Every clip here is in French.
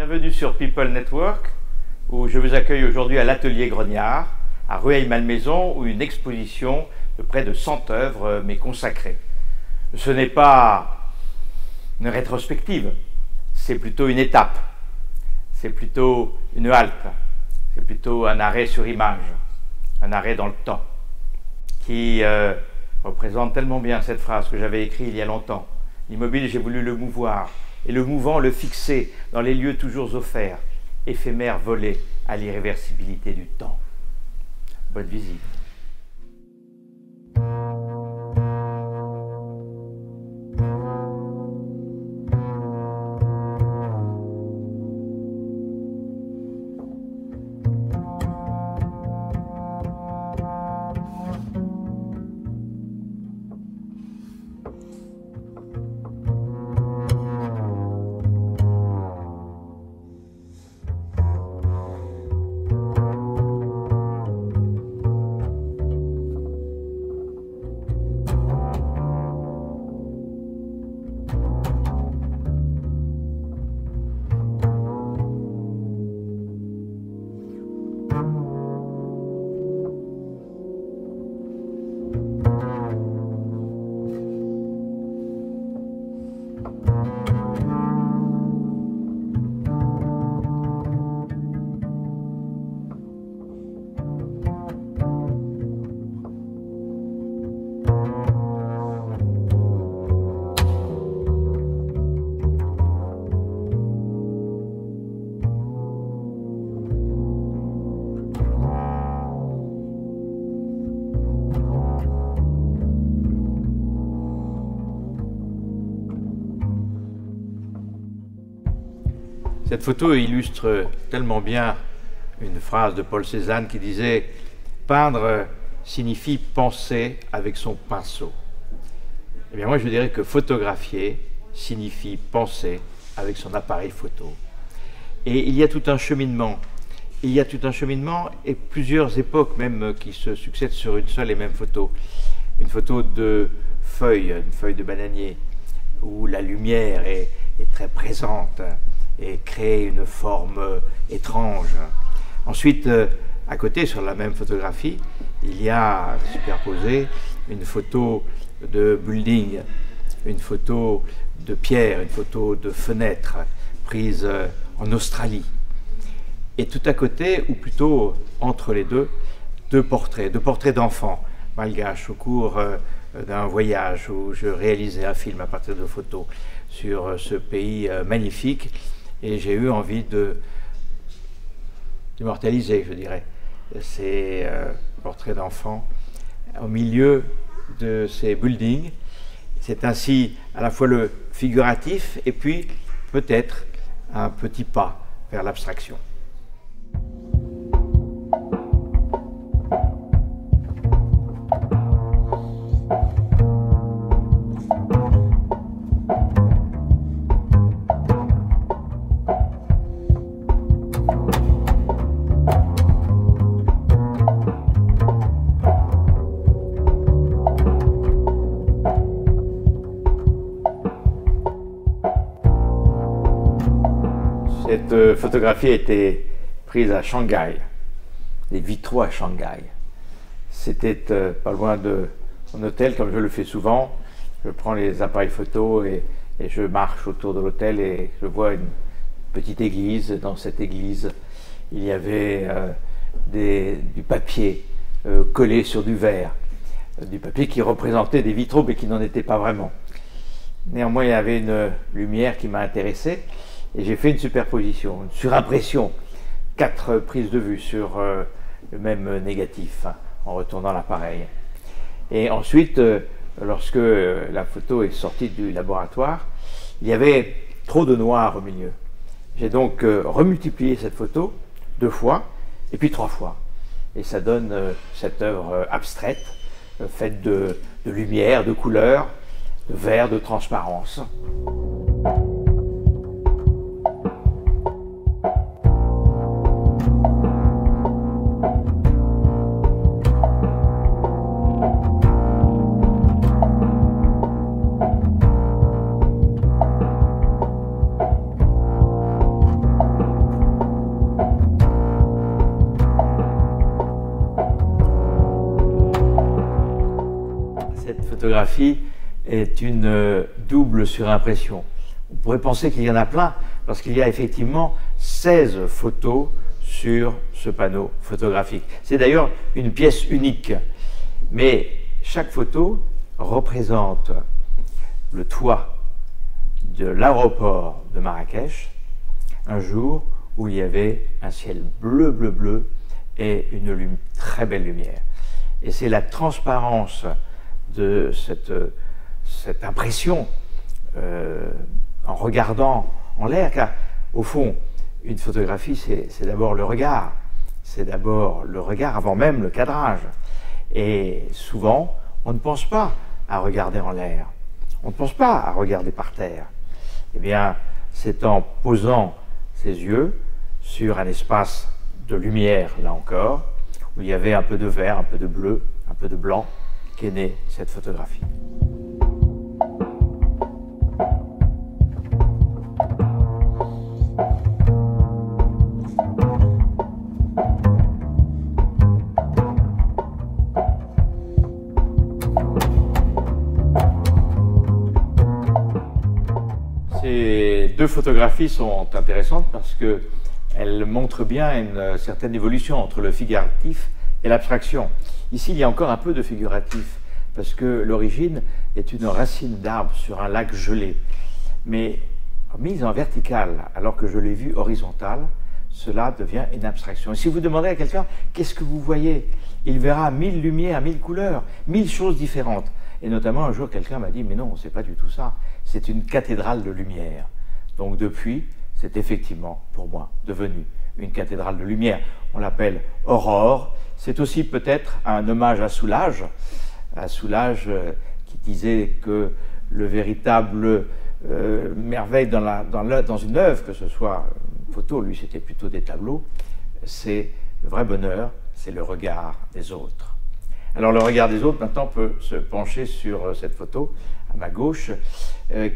Bienvenue sur People Network, où je vous accueille aujourd'hui à l'Atelier Grognard, à Rueil-Malmaison, où une exposition de près de 100 œuvres m'est consacrée. Ce n'est pas une rétrospective, c'est plutôt une étape, c'est plutôt une halte, c'est plutôt un arrêt sur image, un arrêt dans le temps, qui représente tellement bien cette phrase que j'avais écrite il y a longtemps. L'immobile, j'ai voulu le mouvoir, et le mouvant le fixer dans les lieux toujours offerts, éphémères volés à l'irréversibilité du temps. Bonne visite. Cette photo illustre tellement bien une phrase de Paul Cézanne qui disait « Peindre signifie penser avec son pinceau ». Eh bien moi je dirais que photographier signifie penser avec son appareil photo. Et il y a tout un cheminement. Il y a tout un cheminement et plusieurs époques même qui se succèdent sur une seule et même photo. Une photo de feuille, une feuille de bananier, où la lumière est très présente et crée une forme étrange. Ensuite, à côté, sur la même photographie, il y a superposé une photo de building, une photo de pierre, une photo de fenêtre prise en Australie. Et tout à côté, ou plutôt entre les deux portraits d'enfants malgaches au cours d'un voyage où je réalisais un film à partir de photos sur ce pays magnifique. Et j'ai eu envie d'immortaliser, je dirais, ces portraits d'enfants au milieu de ces buildings. C'est ainsi à la fois le figuratif et puis peut-être un petit pas vers l'abstraction. Cette photographie a été prise à Shanghai, des vitraux à Shanghai. C'était pas loin de mon hôtel, comme je le fais souvent. Je prends les appareils photo et je marche autour de l'hôtel et je vois une petite église. Dans cette église, il y avait du papier collé sur du verre, du papier qui représentait des vitraux mais qui n'en était pas vraiment. Néanmoins, il y avait une lumière qui m'a intéressé. Et j'ai fait une superposition, une surimpression, 4 prises de vue sur le même négatif, en retournant l'appareil. Et ensuite, lorsque la photo est sortie du laboratoire, il y avait trop de noir au milieu. J'ai donc remultiplié cette photo 2 fois, et puis 3 fois. Et ça donne cette œuvre abstraite, faite de lumière, de couleurs, de vert, de transparence. photographie est une double surimpression. On pourrait penser qu'il y en a plein, parce qu'il y a effectivement 16 photos sur ce panneau photographique. C'est d'ailleurs une pièce unique, mais chaque photo représente le toit de l'aéroport de Marrakech, un jour où il y avait un ciel bleu, bleu, bleu et une très belle lumière. Et c'est la transparence de cette impression en regardant en l'air, car au fond, une photographie, c'est d'abord le regard. C'est d'abord le regard avant même le cadrage. Et souvent, on ne pense pas à regarder en l'air. On ne pense pas à regarder par terre. Eh bien, c'est en posant ses yeux sur un espace de lumière, là encore, où il y avait un peu de vert, un peu de bleu, un peu de blanc, qu'est née cette photographie. Ces deux photographies sont intéressantes parce qu'elles montrent bien une certaine évolution entre le figuratif et l'abstraction. Ici, il y a encore un peu de figuratif parce que l'origine est une racine d'arbre sur un lac gelé. Mais mise en verticale, alors que je l'ai vue horizontale, cela devient une abstraction. Et si vous demandez à quelqu'un, qu'est-ce que vous voyez? Il verra 1000 lumières, 1000 couleurs, 1000 choses différentes. Et notamment, un jour, quelqu'un m'a dit, mais non, c'est pas du tout ça. C'est une cathédrale de lumière. Donc depuis, c'est effectivement, pour moi, devenu une cathédrale de lumière. On l'appelle Aurore. C'est aussi peut-être un hommage à Soulages qui disait que le véritable merveille dans une œuvre, que ce soit une photo, lui c'était plutôt des tableaux, c'est le vrai bonheur, c'est le regard des autres. Alors le regard des autres maintenant peut se pencher sur cette photo à ma gauche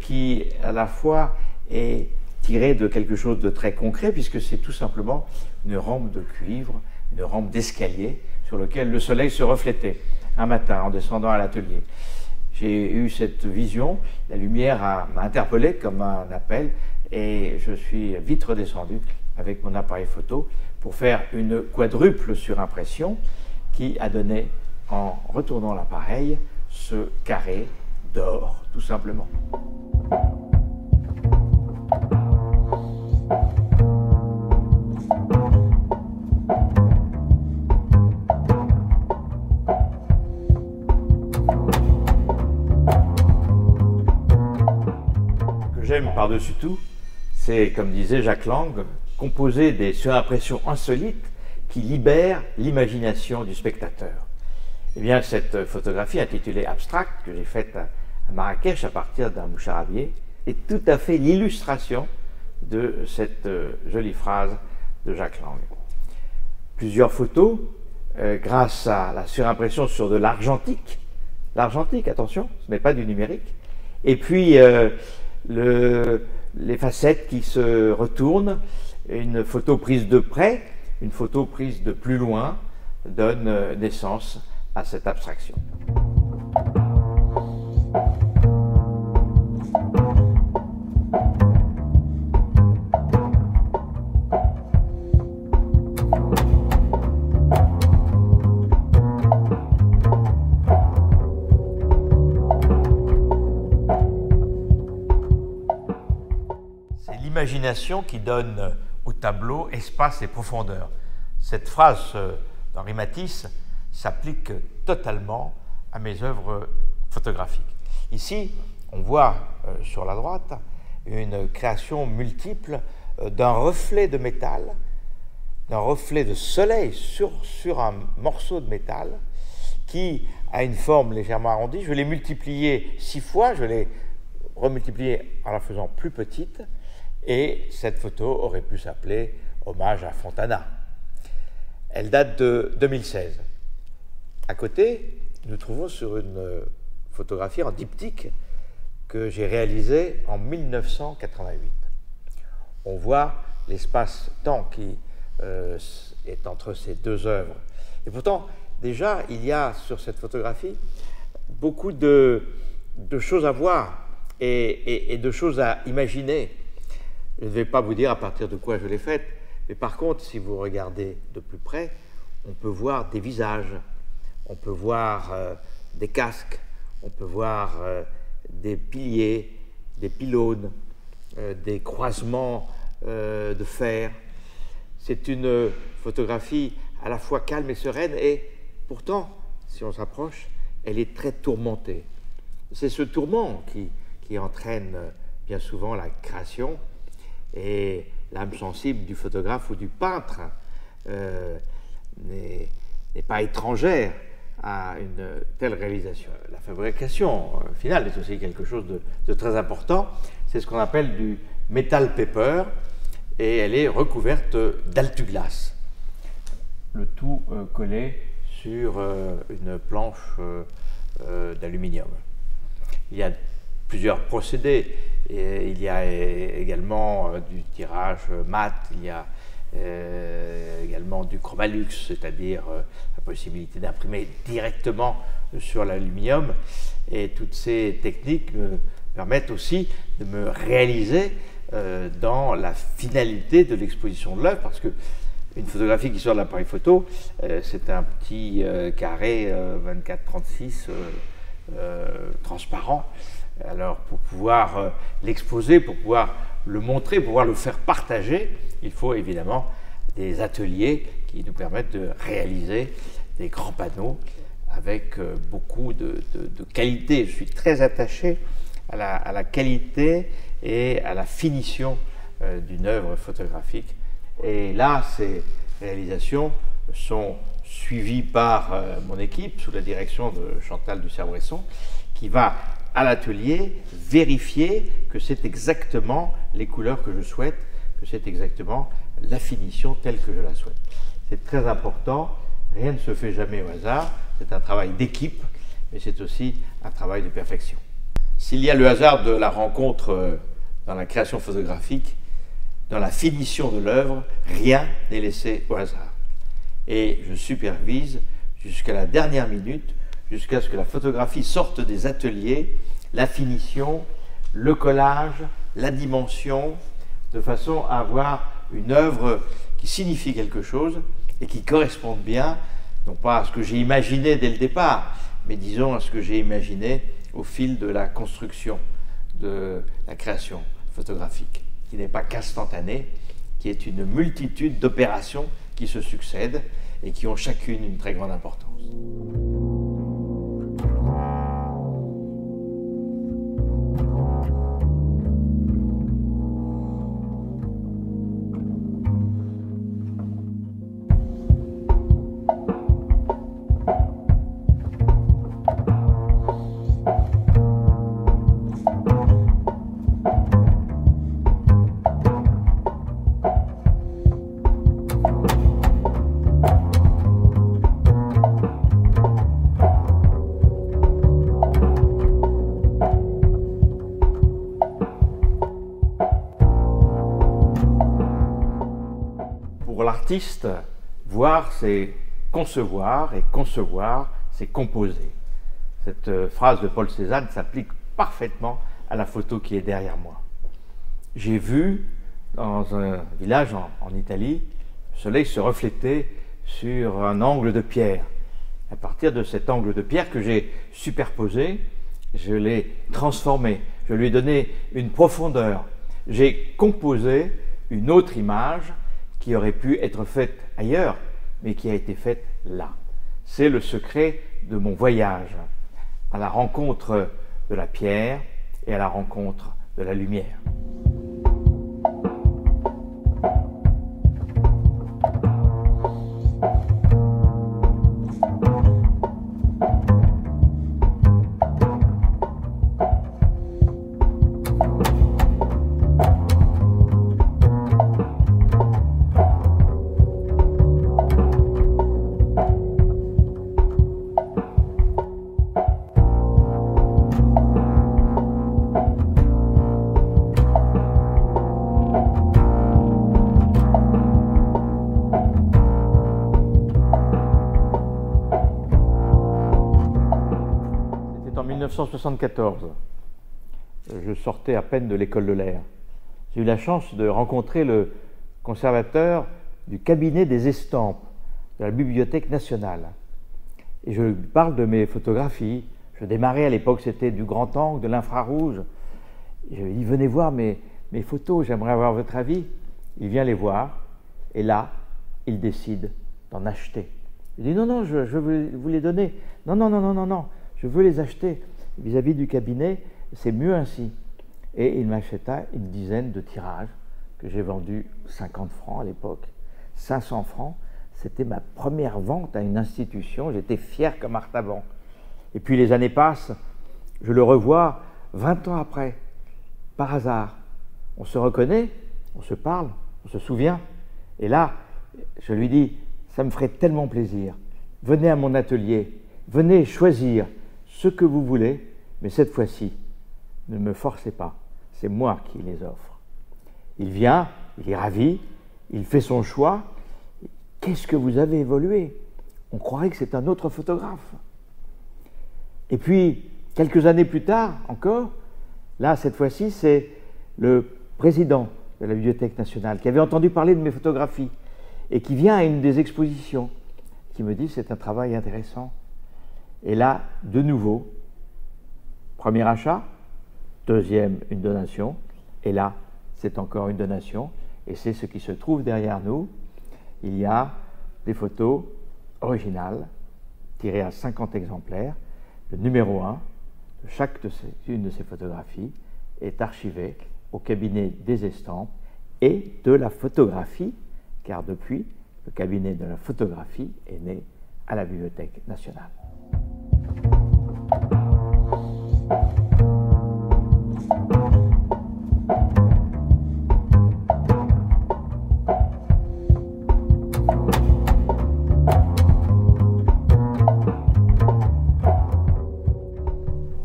qui à la fois est tirée de quelque chose de très concret puisque c'est tout simplement une rampe de cuivre, une rampe d'escalier sur laquelle le soleil se reflétait un matin en descendant à l'atelier. J'ai eu cette vision, la lumière m'a interpellé comme un appel et je suis vite redescendu avec mon appareil photo pour faire une quadruple surimpression qui a donné, en retournant l'appareil, ce carré d'or, tout simplement. Ce que j'aime par-dessus tout, c'est, comme disait Jack Lang, composer des surimpressions insolites qui libèrent l'imagination du spectateur. Eh bien, cette photographie intitulée Abstract, que j'ai faite à Marrakech à partir d'un moucharabier, est tout à fait l'illustration de cette jolie phrase de Jack Lang. Plusieurs photos, grâce à la surimpression sur de l'argentique. L'argentique, attention, ce n'est pas du numérique. Et puis, les facettes qui se retournent, une photo prise de près, une photo prise de plus loin, donne naissance à cette abstraction. C'est l'imagination qui donne au tableau espace et profondeur. Cette phrase d'Henri Matisse s'applique totalement à mes œuvres photographiques. Ici, on voit sur la droite une création multiple d'un reflet de métal, d'un reflet de soleil sur un morceau de métal qui a une forme légèrement arrondie. Je l'ai multiplié 6 fois, je l'ai remultiplié en la faisant plus petite et cette photo aurait pu s'appeler Hommage à Fontana. Elle date de 2016. À côté, nous trouvons sur une photographie en diptyque que j'ai réalisée en 1988. On voit l'espace-temps qui est entre ces deux œuvres. Et pourtant, déjà, il y a sur cette photographie beaucoup de choses à voir et de choses à imaginer. Je ne vais pas vous dire à partir de quoi je l'ai faite, mais par contre, si vous regardez de plus près, on peut voir des visages, on peut voir des casques, on peut voir des piliers, des pylônes, des croisements de fer. C'est une photographie à la fois calme et sereine, et pourtant, si on s'approche, elle est très tourmentée. C'est ce tourment qui entraîne bien souvent la création, et l'âme sensible du photographe ou du peintre n'est pas étrangère à une telle réalisation. La fabrication finale est aussi quelque chose de très important. C'est ce qu'on appelle du metal paper, et elle est recouverte d'altuglace. Le tout collé sur une planche d'aluminium. Il y a plusieurs procédés. Et il y a également du tirage mat, il y a également du chromalux, c'est-à-dire la possibilité d'imprimer directement sur l'aluminium. Et toutes ces techniques me permettent aussi de me réaliser dans la finalité de l'exposition de l'œuvre, parce que une photographie qui sort de l'appareil photo, c'est un petit carré 24-36 transparent. Alors, pour pouvoir l'exposer, pour pouvoir le montrer, pour pouvoir le faire partager, il faut évidemment des ateliers qui nous permettent de réaliser des grands panneaux avec beaucoup de qualité. Je suis très attaché à la qualité et à la finition d'une œuvre photographique. Et là, ces réalisations sont suivies par mon équipe, sous la direction de Chantal Ducerre-Bresson, qui va à l'atelier vérifier que c'est exactement les couleurs que je souhaite, que c'est exactement la finition telle que je la souhaite. C'est très important, rien ne se fait jamais au hasard, c'est un travail d'équipe, mais c'est aussi un travail de perfection. S'il y a le hasard de la rencontre dans la création photographique, dans la finition de l'œuvre, rien n'est laissé au hasard. Et je supervise jusqu'à la dernière minute, jusqu'à ce que la photographie sorte des ateliers, la finition, le collage, la dimension, de façon à avoir une œuvre qui signifie quelque chose et qui corresponde bien, non pas à ce que j'ai imaginé dès le départ, mais disons à ce que j'ai imaginé au fil de la construction de la création photographique, qui n'est pas qu'instantanée, qui est une multitude d'opérations qui se succèdent et qui ont chacune une très grande importance. Pour l'artiste, voir, c'est concevoir, et concevoir, c'est composer. Cette phrase de Paul Cézanne s'applique parfaitement à la photo qui est derrière moi. J'ai vu dans un village en Italie, le soleil se refléter sur un angle de pierre. À partir de cet angle de pierre que j'ai superposé, je l'ai transformé, je lui ai donné une profondeur. J'ai composé une autre image qui aurait pu être faite ailleurs, mais qui a été faite là. C'est le secret de mon voyage, à la rencontre de la pierre et à la rencontre de la lumière. 1974. Je sortais à peine de l'école de l'air. J'ai eu la chance de rencontrer le conservateur du cabinet des estampes de la Bibliothèque nationale. Et je lui parle de mes photographies. Je démarrais à l'époque, c'était du grand angle, de l'infrarouge. Et je lui dis, venez voir mes photos, j'aimerais avoir votre avis. Il vient les voir, et là, il décide d'en acheter. Il dit, non, non, je veux vous les donner. Non, non, non, non, non, non, je veux les acheter. Vis-à-vis du cabinet, c'est mieux ainsi. Et il m'acheta une dizaine de tirages que j'ai vendus 50 francs à l'époque. 500 francs, c'était ma première vente à une institution. J'étais fier comme Artaban. Et puis les années passent, je le revois 20 ans après, par hasard. On se reconnaît, on se parle, on se souvient. Et là, je lui dis, ça me ferait tellement plaisir. Venez à mon atelier, venez choisir ce que vous voulez, mais cette fois-ci, ne me forcez pas, c'est moi qui les offre. Il vient, il est ravi, il fait son choix. Qu'est-ce que vous avez évolué? On croirait que c'est un autre photographe. Et puis, quelques années plus tard encore, là, cette fois-ci, c'est le président de la Bibliothèque nationale qui avait entendu parler de mes photographies et qui vient à une des expositions, qui me dit c'est un travail intéressant. Et là, de nouveau, premier achat, deuxième, une donation, et là, c'est encore une donation, et c'est ce qui se trouve derrière nous. Il y a des photos originales, tirées à 50 exemplaires. Le numéro 1 de chacune de ces photographies est archivé au cabinet des estampes et de la photographie, car depuis, le cabinet de la photographie est né à la Bibliothèque nationale.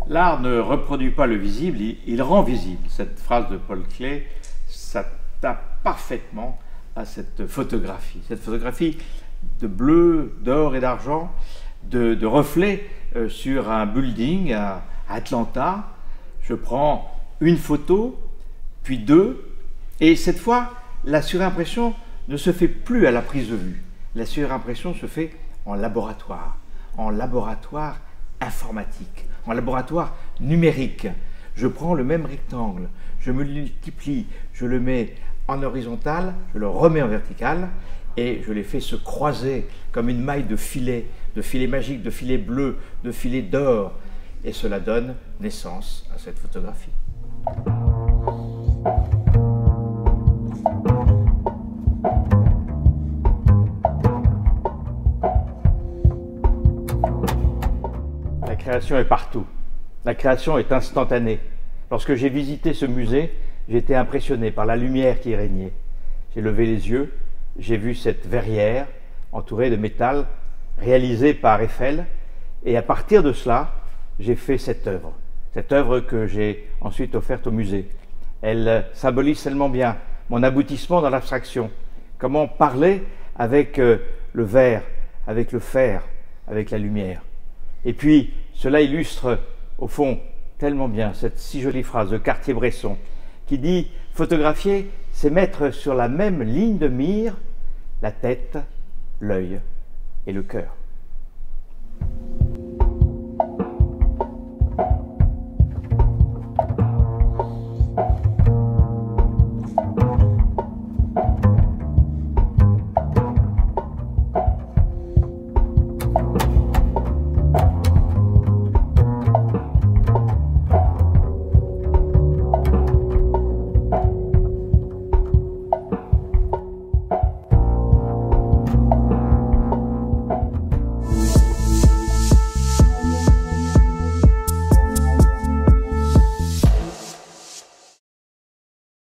L'art ne reproduit pas le visible, il rend visible. Cette phrase de Paul Klee, ça tape parfaitement à cette photographie de bleu, d'or et d'argent, de reflets sur un building à Atlanta. Je prends une photo, puis deux, et cette fois, la surimpression ne se fait plus à la prise de vue. La surimpression se fait en laboratoire informatique, en laboratoire numérique. Je prends le même rectangle, je me multiplie, je le mets en horizontal, je le remets en vertical et je les fais se croiser comme une maille de filets magiques, de filets bleus, de filets d'or. Et cela donne naissance à cette photographie. La création est partout. La création est instantanée. Lorsque j'ai visité ce musée, j'ai été impressionné par la lumière qui y régnait. J'ai levé les yeux, j'ai vu cette verrière entourée de métal réalisée par Eiffel, et à partir de cela, j'ai fait cette œuvre que j'ai ensuite offerte au musée. Elle symbolise tellement bien mon aboutissement dans l'abstraction. Comment parler avec le verre, avec le fer, avec la lumière. Et puis, cela illustre, au fond, tellement bien cette si jolie phrase de Cartier-Bresson qui dit « Photographier, c'est mettre sur la même ligne de mire la tête, l'œil et le cœur ».